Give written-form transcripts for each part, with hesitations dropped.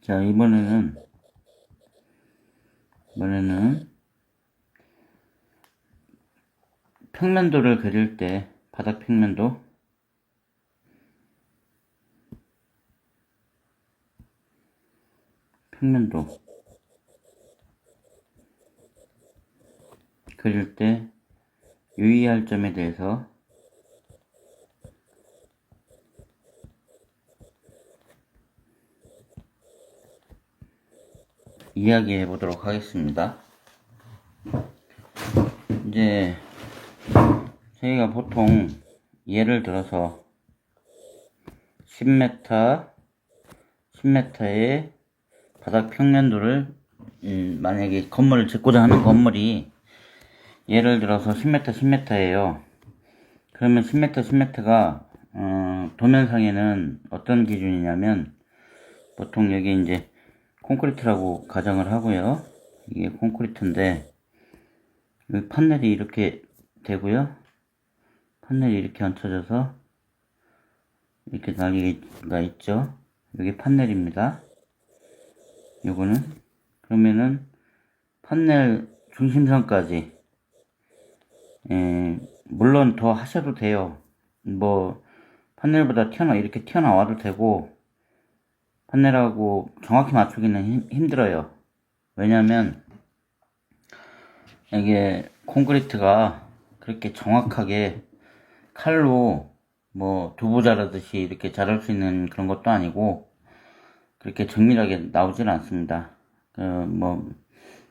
자, 이번에는 평면도를 그릴 때 바닥 평면도 그릴 때 유의할 점에 대해서 이야기해 보도록 하겠습니다. 이제 저희가 보통 예를 들어서 10m의 바닥 평면도를 만약에 건물을 짓고자 하는 건물이 예를 들어서 10m예요. 그러면 10m가 도면상에는 어떤 기준이냐면 보통 여기 이제 콘크리트라고 가정을 하고요. 이게 콘크리트인데 여기 판넬이 이렇게 되고요. 판넬이 이렇게 얹혀져서 이렇게 날개가 있죠. 여기 판넬입니다. 요거는 그러면은 판넬 중심선까지 물론 더 하셔도 돼요. 뭐 판넬보다 이렇게 튀어나와도 되고, 판넬하고 정확히 맞추기는 힘들어요. 왜냐면 이게 콘크리트가 그렇게 정확하게 칼로 뭐 두부 자르듯이 이렇게 자를 수 있는 그런 것도 아니고 그렇게 정밀하게 나오지는 않습니다. 뭐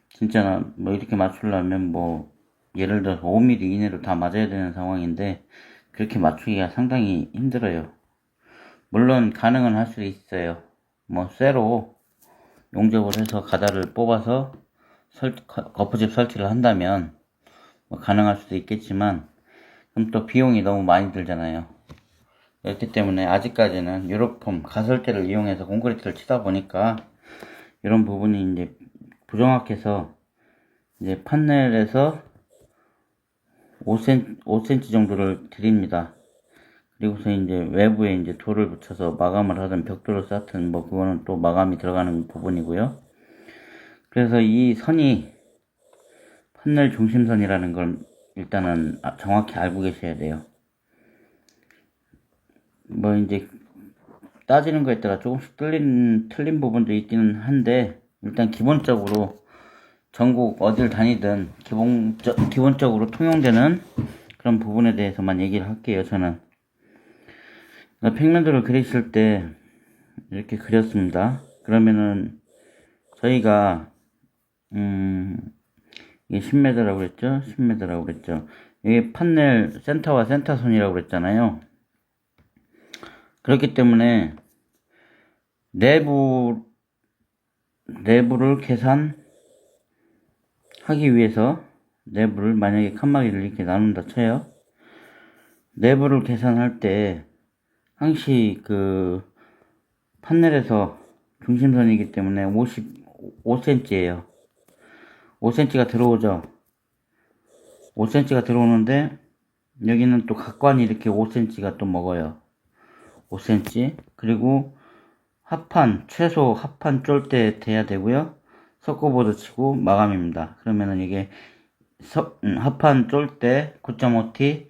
진짜 뭐 이렇게 맞추려면 뭐 예를 들어서 5mm 이내로 다 맞아야 되는 상황인데 그렇게 맞추기가 상당히 힘들어요. 물론 가능은 할 수 있어요. 뭐 쇠로 용접을 해서 가다를 뽑아서 거푸집 설치를 한다면 뭐 가능할 수도 있겠지만 그럼 또 비용이 너무 많이 들잖아요. 그렇기 때문에 아직까지는 유로폼 가설대를 이용해서 콘크리트를 치다 보니까 이런 부분이 이제 부정확해서 이제 판넬에서 5cm 정도를 드립니다. 그리고서 이제 외부에 이제 돌을 붙여서 마감을 하든 벽돌을 쌓든 뭐 그거는 또 마감이 들어가는 부분이고요. 그래서 이 선이 판넬 중심선이라는 걸 일단은 정확히 알고 계셔야 돼요. 뭐 이제 따지는 거에 따라 조금씩 틀린 부분도 있기는 한데 일단 기본적으로 전국 어딜 다니든 기본적으로 통용되는 그런 부분에 대해서만 얘기를 할게요. 저는 평면도를 그리실 때 이렇게 그렸습니다. 그러면은 저희가 이게 10m라고 그랬죠? 10m라고 그랬죠? 이게 판넬 센터와 센터선이라고 그랬잖아요. 그렇기 때문에 내부를 계산하기 위해서 내부를 만약에 칸막이를 이렇게 나눈다 쳐요. 내부를 계산할 때 항시 그 판넬에서 중심선이기 때문에 55cm예요. 5cm가 들어오죠. 5cm가 들어오는데 여기는 또 각관이 이렇게 5cm가 또 먹어요. 5cm. 그리고 최소 합판 쫄 때 돼야 되고요. 석고보드 치고 마감입니다. 그러면은 이게 합판 쫄 때 9.5T,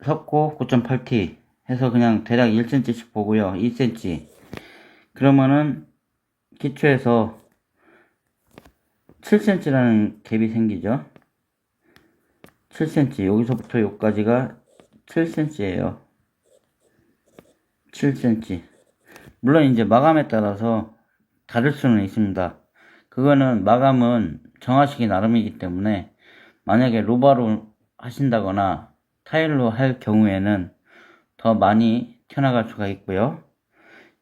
석고 9.8T 해서 그냥 대략 1cm씩 보고요. 2cm. 그러면은 기초에서 7cm라는 갭이 생기죠. 7cm. 여기서부터 여기까지가 7cm예요. 7cm. 물론 이제 마감에 따라서 다를 수는 있습니다. 그거는 마감은 정하시기 나름이기 때문에 만약에 로바로 하신다거나 타일로 할 경우에는 더 많이 튀어나갈 수가 있고요.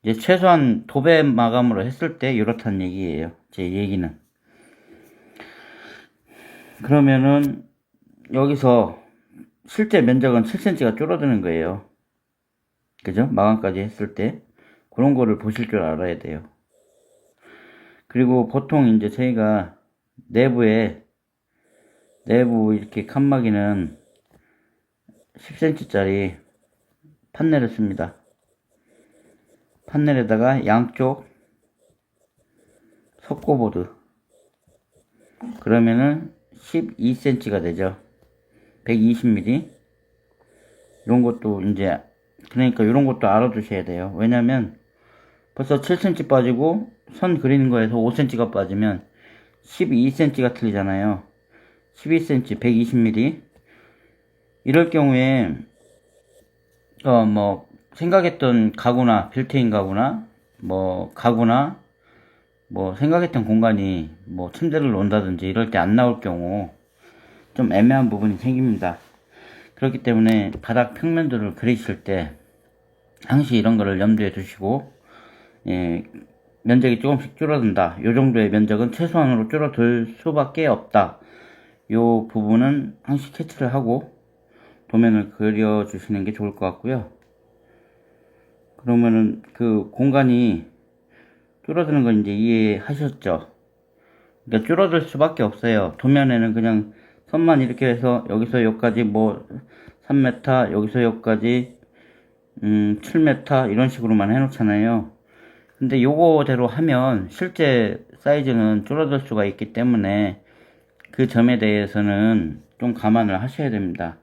이제 최소한 도배 마감으로 했을 때 이렇다는 얘기예요. 제 얘기는. 그러면은 여기서 실제 면적은 7cm가 줄어드는 거예요. 그죠? 마감까지 했을 때 그런 거를 보실 줄 알아야 돼요. 그리고 보통 이제 저희가 내부 이렇게 칸막이는 10cm짜리 판넬을 씁니다. 판넬에다가 양쪽 석고보드, 그러면은 12cm가 되죠. 120mm. 이런 것도 이제, 그러니까 이런 것도 알아두셔야 돼요. 왜냐면 벌써 7cm 빠지고 선 그리는 거에서 5cm가 빠지면 12cm가 틀리잖아요. 12cm 120mm. 이럴 경우에 뭐 생각했던 가구나 빌트인 가구나 뭐 가구나 뭐 생각했던 공간이 뭐 침대를 놓는다든지 이럴 때 안 나올 경우 좀 애매한 부분이 생깁니다. 그렇기 때문에 바닥 평면도를 그리실 때 항시 이런 거를 염두에 두시고, 예, 면적이 조금씩 줄어든다, 요 정도의 면적은 최소한으로 줄어들 수밖에 없다, 요 부분은 항시 캐치를 하고 도면을 그려주시는 게 좋을 것 같고요. 그러면은 그 공간이 줄어드는 건 이제 이해하셨죠? 그러니까 줄어들 수밖에 없어요. 도면에는 그냥 선만 이렇게 해서 여기서 여기까지 뭐 3m, 여기서 여기까지 7m 이런 식으로만 해놓잖아요. 근데 요거대로 하면 실제 사이즈는 줄어들 수가 있기 때문에 그 점에 대해서는 좀 감안을 하셔야 됩니다.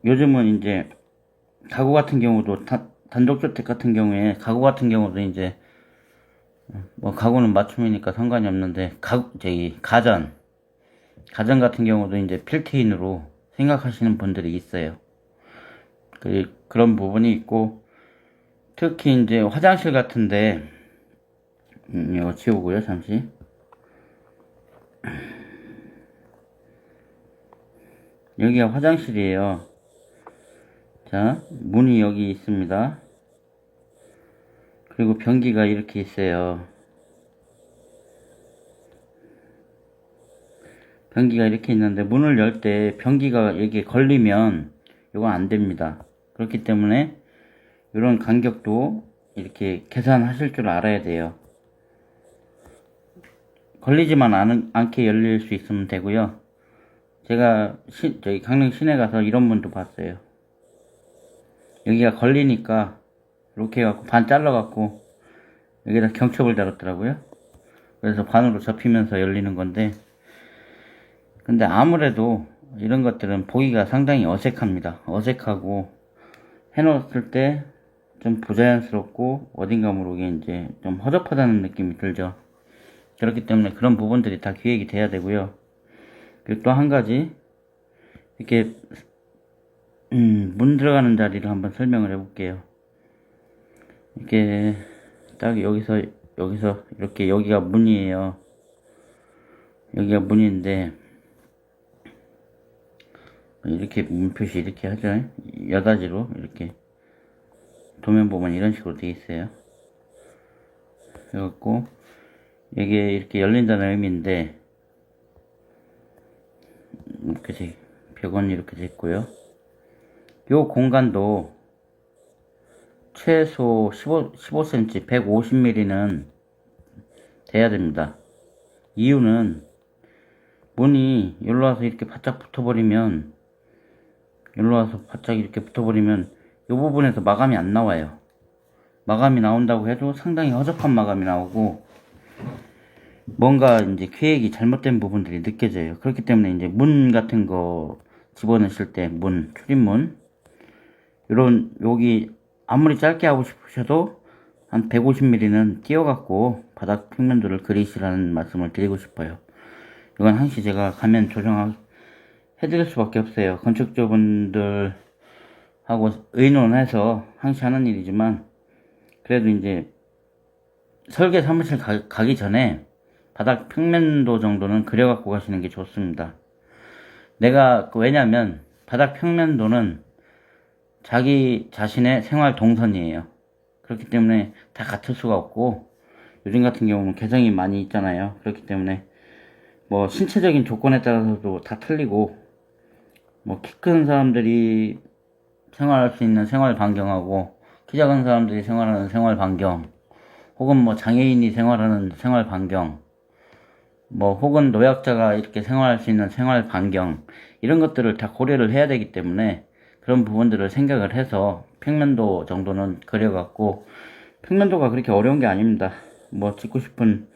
요즘은 이제 가구 같은 경우도 단독주택 같은 경우에 가구 같은 경우도 이제 뭐 가구는 맞춤이니까 상관이 없는데 가전 같은 경우도 이제 필트인으로 생각하시는 분들이 있어요. 그런 부분이 있고, 특히 이제 화장실 같은데 이거 지우고요, 잠시. 여기가 화장실이에요. 자, 문이 여기 있습니다. 그리고 변기가 이렇게 있어요. 변기가 이렇게 있는데 문을 열 때 변기가 여기에 걸리면 이건 안 됩니다. 그렇기 때문에 이런 간격도 이렇게 계산하실 줄 알아야 돼요. 걸리지만 않게 열릴 수 있으면 되고요. 제가 저희 강릉 시내 가서 이런 문도 봤어요. 여기가 걸리니까 이렇게 해갖고 반 잘라갖고 여기다 경첩을 달았더라고요. 그래서 반으로 접히면서 열리는 건데, 근데 아무래도 이런 것들은 보기가 상당히 어색합니다. 어색하고 해놓았을 때 좀 부자연스럽고 어딘가 모르게 이제 좀 허접하다는 느낌이 들죠. 그렇기 때문에 그런 부분들이 다 기획이 돼야 되고요. 그리고 또 한 가지, 이렇게 문 들어가는 자리를 한번 설명을 해볼게요. 이렇게 딱 여기서 이렇게 여기가 문이에요. 여기가 문인데 이렇게 문 표시 이렇게 하죠. 여닫이로 이렇게 도면 보면 이런 식으로 되어 있어요. 그래갖고 이게 이렇게 열린다는 의미인데, 이렇게 벽은 이렇게 됐고요. 요 공간도 최소 15cm, 150mm는 돼야 됩니다. 이유는 문이 여기로 와서 이렇게 바짝 붙어버리면, 이 부분에서 마감이 안 나와요. 마감이 나온다고 해도 상당히 허접한 마감이 나오고 뭔가 이제 계획이 잘못된 부분들이 느껴져요. 그렇기 때문에 이제 문 같은 거 집어넣으실 때 출입문 여기 아무리 짧게 하고 싶으셔도 한 150mm는 띄워갖고 바닥 평면도를 그리시라는 말씀을 드리고 싶어요. 이건 항시 제가 가면 해드릴 수밖에 없어요. 건축주분들하고 의논해서 항시 하는 일이지만, 그래도 이제 설계 사무실 가기 전에 바닥 평면도 정도는 그려갖고 가시는 게 좋습니다. 왜냐면 바닥 평면도는 자기 자신의 생활 동선이에요. 그렇기 때문에 다 같을 수가 없고, 요즘 같은 경우는 개성이 많이 있잖아요. 그렇기 때문에 뭐 신체적인 조건에 따라서도 다 틀리고, 뭐 키 큰 사람들이 생활할 수 있는 생활 반경하고 키 작은 사람들이 생활하는 생활 반경, 혹은 뭐 장애인이 생활하는 생활 반경, 뭐 혹은 노약자가 이렇게 생활할 수 있는 생활 반경, 이런 것들을 다 고려를 해야 되기 때문에 그런 부분들을 생각을 해서 평면도 정도는 그려갖고, 평면도가 그렇게 어려운 게 아닙니다. 뭐 짓고 싶은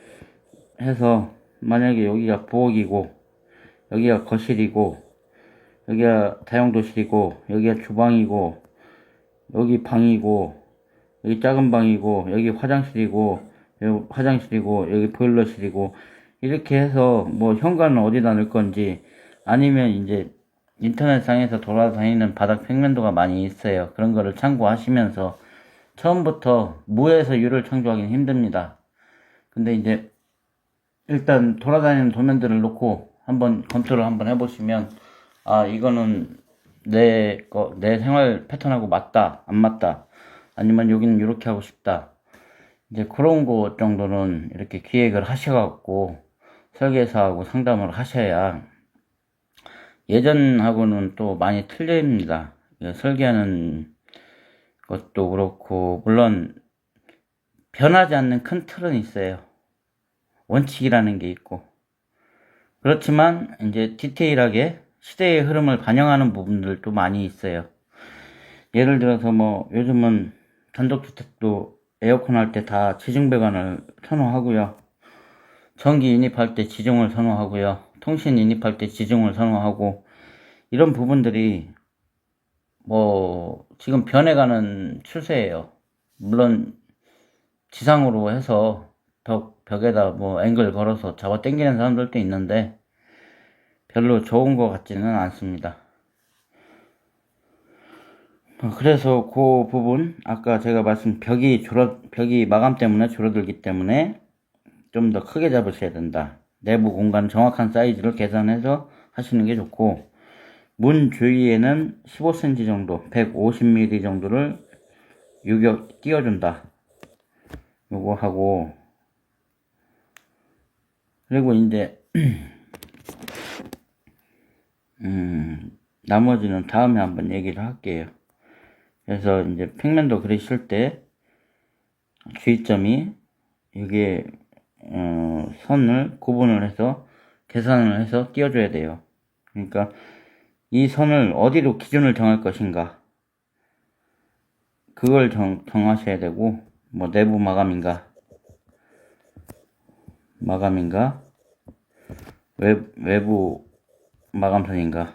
해서 만약에 여기가 부엌이고 여기가 거실이고 여기가 다용도실이고 여기가 주방이고 여기 방이고 여기 작은 방이고 여기 화장실이고 여기 화장실이고 여기 보일러실이고 이렇게 해서 뭐 현관은 어디다 넣을 건지, 아니면 이제 인터넷상에서 돌아다니는 바닥 평면도가 많이 있어요. 그런 거를 참고하시면서 처음부터 무에서 유를 창조하기는 힘듭니다. 근데 이제 일단 돌아다니는 도면들을 놓고 한번 검토를 한번 해보시면, 아, 이거는 내 생활 패턴하고 맞다, 안 맞다, 아니면 여기는 이렇게 하고 싶다. 이제 그런 거 정도는 이렇게 기획을 하셔갖고 설계사하고 상담을 하셔야, 예전하고는 또 많이 틀립니다. 설계하는 것도 그렇고, 물론 변하지 않는 큰 틀은 있어요. 원칙이라는 게 있고. 그렇지만 이제 디테일하게 시대의 흐름을 반영하는 부분들도 많이 있어요. 예를 들어서 뭐 요즘은 단독주택도 에어컨 할 때 다 지중배관을 선호하고요. 전기 인입할 때 지중을 선호하고요. 통신 인입할 때 지중을 선호하고, 이런 부분들이 뭐 지금 변해가는 추세예요. 물론 지상으로 해서 벽에다 뭐 앵글 걸어서 잡아 당기는 사람들도 있는데 별로 좋은 것 같지는 않습니다. 그래서 그 부분, 아까 제가 말씀, 벽이 마감 때문에 줄어들기 때문에 좀 더 크게 잡으셔야 된다. 내부 공간 정확한 사이즈를 계산해서 하시는 게 좋고, 문 주위에는 15cm 정도, 150mm 정도를 유격 띄워준다. 요거 하고, 그리고 이제 나머지는 다음에 한번 얘기를 할게요. 그래서 이제 평면도 그리실 때 주의점이, 이게 선을 구분을 해서 계산을 해서 띄워줘야 돼요. 그러니까 이 선을 어디로 기준을 정할 것인가, 그걸 정하셔야 되고, 뭐 내부 마감인가 외부 마감선인가,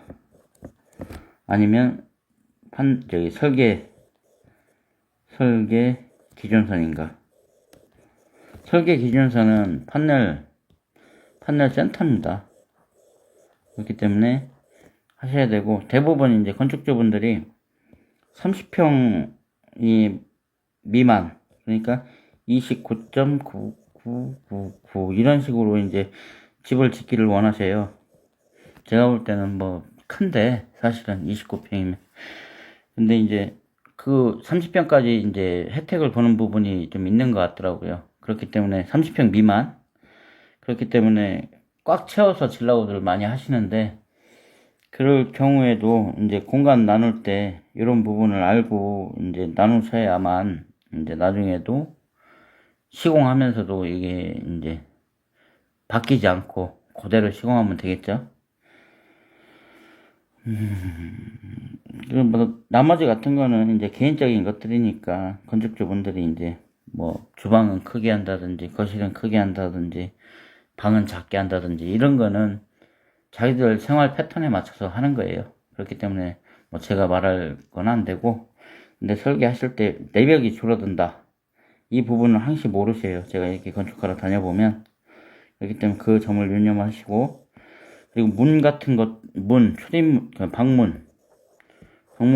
아니면 설계 기준선인가. 설계 기준선은 판넬 센터입니다. 그렇기 때문에 하셔야 되고, 대부분 이제 건축주분들이 30평이 미만, 그러니까 29.9999 이런 식으로 이제 집을 짓기를 원하세요. 제가 볼 때는 뭐 큰데 사실은 29평이면, 근데 이제 그 30평까지 이제 혜택을 보는 부분이 좀 있는 것 같더라고요. 그렇기 때문에 30평 미만, 그렇기 때문에 꽉 채워서 질라고들 많이 하시는데, 그럴 경우에도 이제 공간 나눌 때 이런 부분을 알고 이제 나누셔야만 이제 나중에도 시공하면서도 이게 이제 바뀌지 않고 그대로 시공하면 되겠죠. 뭐 나머지 같은 거는 이제 개인적인 것들이니까, 건축주분들이 이제 뭐 주방은 크게 한다든지 거실은 크게 한다든지 방은 작게 한다든지 이런 거는 자기들 생활 패턴에 맞춰서 하는 거예요. 그렇기 때문에 뭐 제가 말할 건 안 되고, 근데 설계하실 때 내벽이 줄어든다, 이 부분은 항시 모르세요. 제가 이렇게 건축하러 다녀보면. 그렇기 때문에 그 점을 유념하시고, 그리고 문 같은 것, 출입문, 방문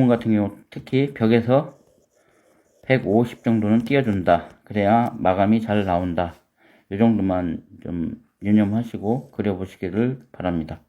같은 경우 특히 벽에서 150 정도는 띄워준다. 그래야 마감이 잘 나온다. 이 정도만 좀 유념하시고 그려보시기를 바랍니다.